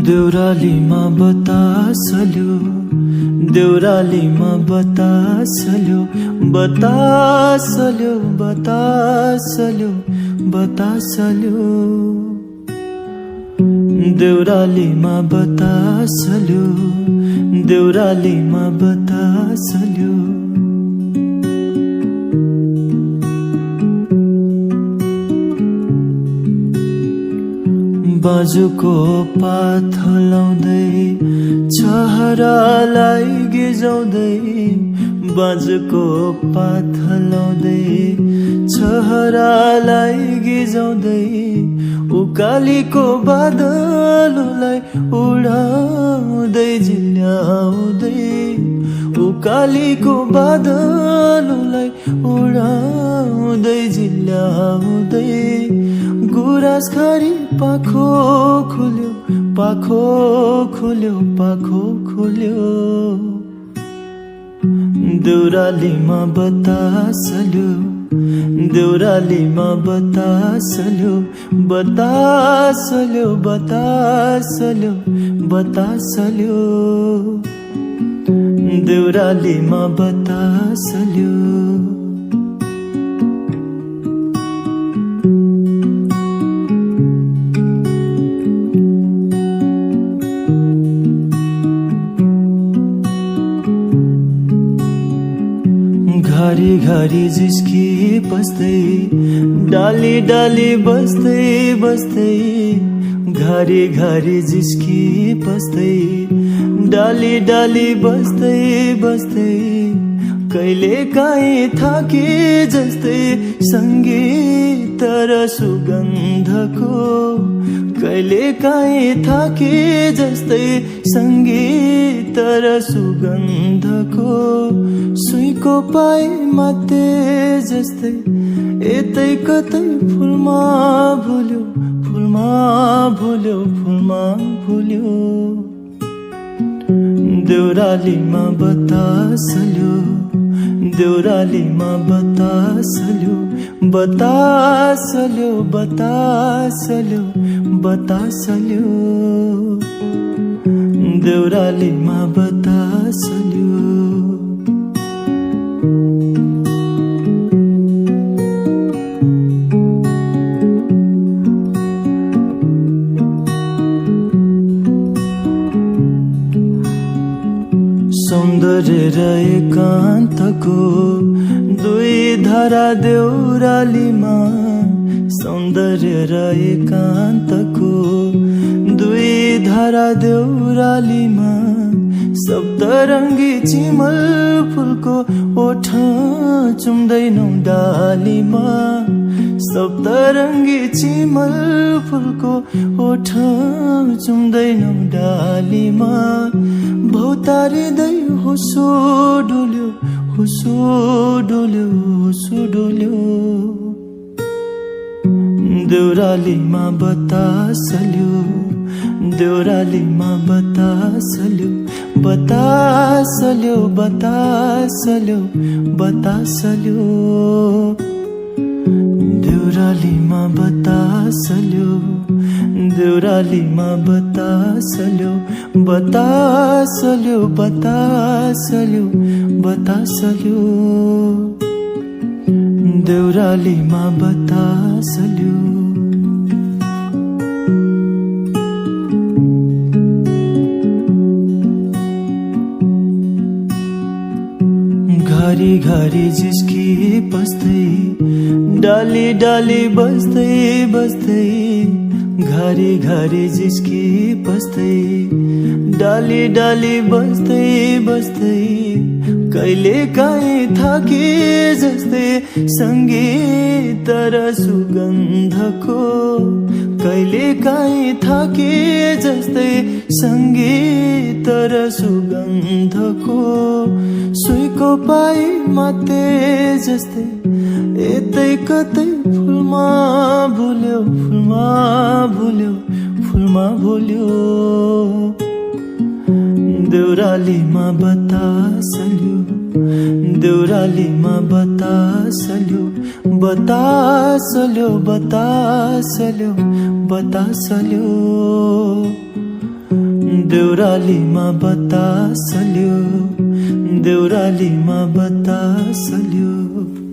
देउरालीमा बतासल्यो देउरालीमा बतासल्यो बतासल्यो बतासल्यो बतासल्यो देउरालीमा बतासल्यो देउरालीमा बतासल्यो बाजुको पात हलाउँदै छहरालाई गिजाउँदै बाजुको पात हलाउँदै छहरालाई गिजाउँदै उकालीको बादललाई उडाउँदै झिल्याउँदै उकालीको बादललाई उडाउँदै झिल्याउँदै गुराँस खरी पाखो खोल्यो पाखो खोल्यो पाखो खोल्यो देउरालीमा बतासल्यो देउरालीमा बतासल्यो बतासल्यो बतासल्यो बतासल्यो देउरालीमा बतासल्यो घरी घरी जिस्की बस्दै डाली डाली बस्दै बस्दै घरी घरी जिस्की बस्दै डाली डाली बस्दै बस्दै कहिले काहीँ थाके जस्तै सङ्गीत र सुगन्धको कहिले काहीँ थाके जस्तै सङ्गीत र सुगन्धको सुईको पाए माते जस्तै यतै कतै फुलमा भुल्यो फुलमा भुल्यो फुलमा भुल्यो देउरालीमा बतासल्यो देउरालीमा बतासल्यो बतासल्यो बतासल्यो बतासल्यो देउरालीमा बतासल्यो सौन्दर्य र एकान्तको दुई धारा देउरालीमा सौन्दर्य र एकान्तको दुई धारा देउरालीमा सप्तरङ्गी चिमल फुलको ओठ चुम्दैनौ डालीमा सप्तरङ्गी चिमल फुलको ओठ चुम्दैनौ डालीमा भौतारिँदै होसो डोल्यो होसो डोल्यो होसो डोल्यो देउरालीमा बतासल्यो देउरालीमा बतासल्यो बतासल्यो बतासल्यो बतासल्यो देउरालीमा बतासल्यो देउरालीमा बतासल्यो बतासल्यो बतासल्यो बतासल्यो देउरालीमा बतासल्यो घरी घरी जिस्की बस्दै डाली डाली बस्दै बस्दै घरी घरी जिस्की बस्दै डाली डाली बस्दै बस्दै कहिले काहीँ थाके जस्तै सङ्गीत र सुगन्धको कहिले काहीँ थाके जस्तै सङ्गीत र सुगन्धको सुईको पाए माते जस्तै यतै कतै फुलमा भुल्यो फुलमा भुल्यो फुलमा भुल्यो देउरालीमा बतासल्यो देउरालीमा बतासल्यो बतासल्यो बतासल्यो बतासल्यो देउरालीमा बतासल्यो, देउरालीमा बतासल्यो।